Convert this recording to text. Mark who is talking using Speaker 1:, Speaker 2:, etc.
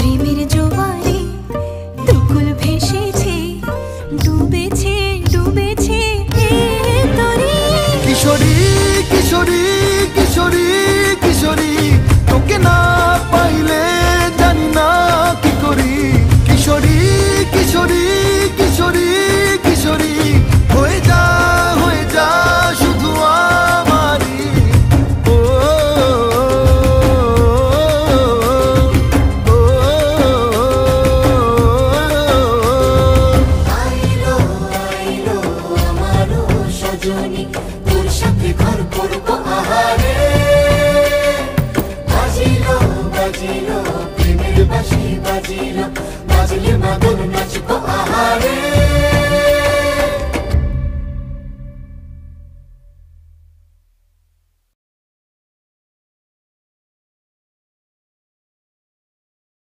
Speaker 1: প্রেমের জোয়ারে দুকুল ভেসেছে, ডুবেছে ডুবেছে এ তরি।
Speaker 2: কিশোরী কিশোরী কিশোরী কিশোরী, তোকে না পাইলে জানি না কি করি। কিশোরী কিশোরী কিশোরী কিশোরী, হয়ে যা শুধু আমারই। ও
Speaker 3: আইলো আইলো আমারও সজনী, তোর সাথে ঘর করবো আহারে। বাজিলো বাজিলো প্রেমের বাঁশি বাজিলো, বাজলে মাদল নাচবো আহারে।